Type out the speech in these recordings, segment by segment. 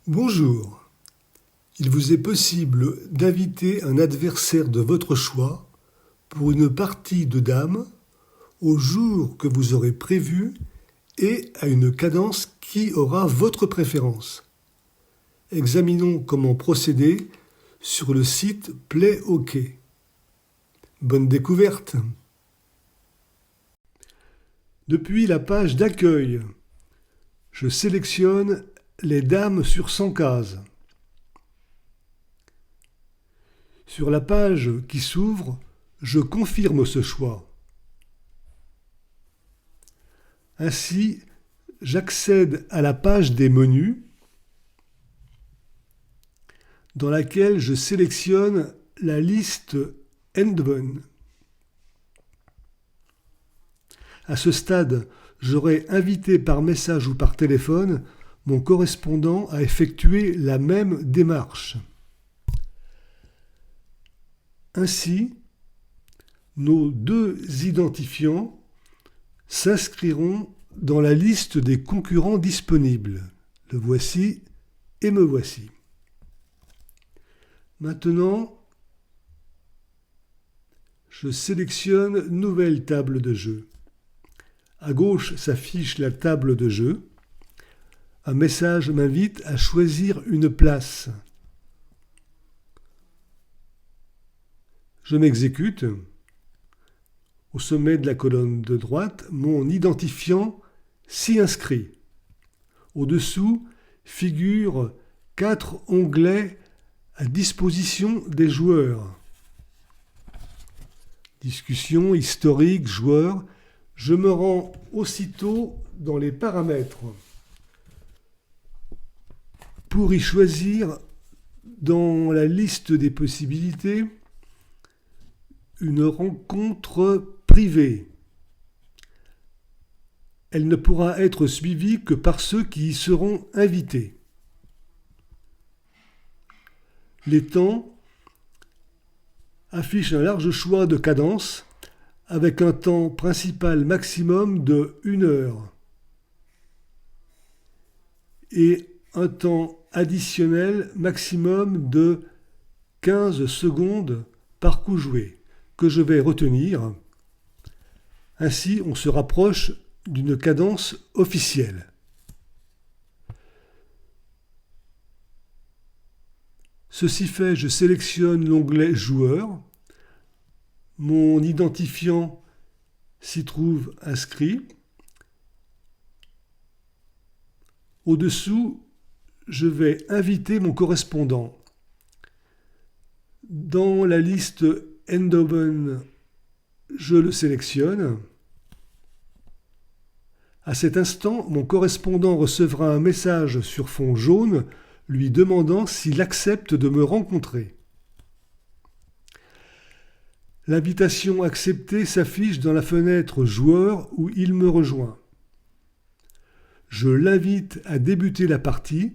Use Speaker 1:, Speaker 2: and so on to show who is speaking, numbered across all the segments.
Speaker 1: Bonjour. Il vous est possible d'inviter un adversaire de votre choix pour une partie de dames au jour que vous aurez prévu et à une cadence qui aura votre préférence. Examinons comment procéder sur le site Play OK. Bonne découverte. Depuis la page d'accueil, je sélectionne les dames sur 100 cases. Sur la page qui s'ouvre, je confirme ce choix. Ainsi, j'accède à la page des menus dans laquelle je sélectionne la liste Endben. À ce stade, j'aurai invité par message ou par téléphone mon correspondant à effectuer la même démarche. Ainsi, nos deux identifiants s'inscriront dans la liste des concurrents disponibles. Le voici et me voici. Maintenant, je sélectionne Nouvelle table de jeu. À gauche s'affiche la table de jeu. Un message m'invite à choisir une place. Je m'exécute. Au sommet de la colonne de droite, mon identifiant s'y inscrit. Au-dessous figurent 4 onglets à disposition des joueurs. Discussion, historique, joueurs. Je me rends aussitôt dans les paramètres pour y choisir dans la liste des possibilités une rencontre privée. Elle ne pourra être suivie que par ceux qui y seront invités. Les temps affichent un large choix de cadences avec un temps principal maximum de 1 heure et un temps additionnel maximum de 15 secondes par coup joué, que je vais retenir. Ainsi, on se rapproche d'une cadence officielle. Ceci fait, je sélectionne l'onglet Joueurs. Mon identifiant s'y trouve inscrit. Au-dessous, je vais inviter mon correspondant. Dans la liste Endben, je le sélectionne. À cet instant, mon correspondant recevra un message sur fond jaune lui demandant s'il accepte de me rencontrer. L'invitation acceptée s'affiche dans la fenêtre Joueurs où il me rejoint. Je l'invite à débuter la partie.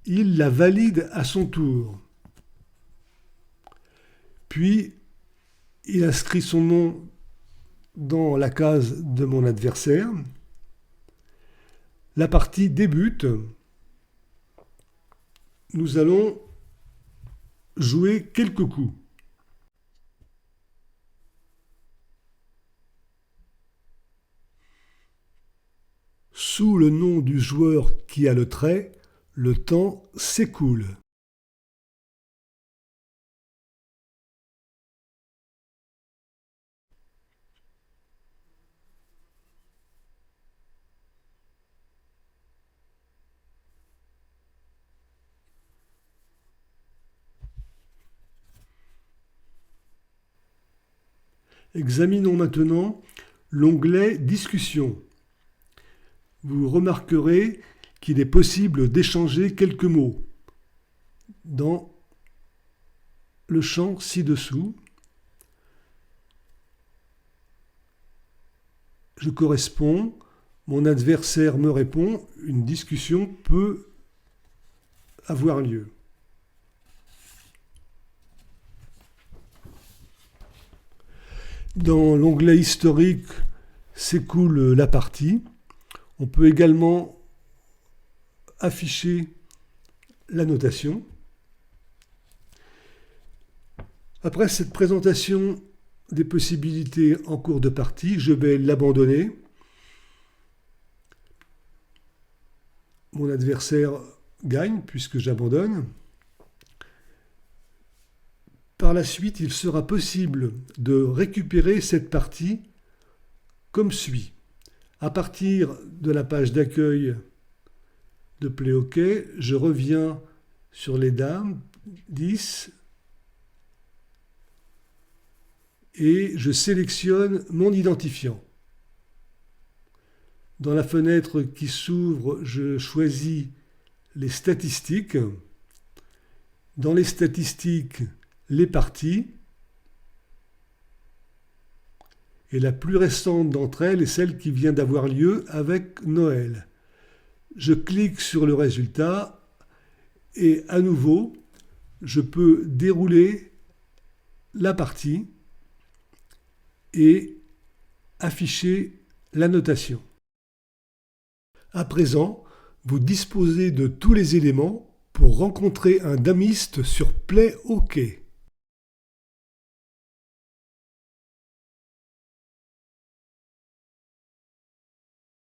Speaker 1: Il la valide à son tour. Puis, il inscrit son nom dans la case de mon adversaire. La partie débute. Nous allons jouer quelques coups. Sous le nom du joueur qui a le trait, le temps s'écoule. Examinons maintenant l'onglet Discussion. Vous remarquerez qu'il est possible d'échanger quelques mots dans le champ ci-dessous. Je corresponds, mon adversaire me répond, une discussion peut avoir lieu. Dans l'onglet historique s'écoule la partie. On peut également afficher la notation. Après cette présentation des possibilités en cours de partie, je vais l'abandonner. Mon adversaire gagne puisque j'abandonne. Par la suite, il sera possible de récupérer cette partie comme suit. À partir de la page d'accueil de Play OK, je reviens sur les dames, 10, et je sélectionne mon identifiant. Dans la fenêtre qui s'ouvre, je choisis les statistiques. Dans les statistiques, les parties. Et la plus récente d'entre elles est celle qui vient d'avoir lieu avec Noël. Je clique sur le résultat et à nouveau, je peux dérouler la partie et afficher la notation. À présent, vous disposez de tous les éléments pour rencontrer un damiste sur Play OK.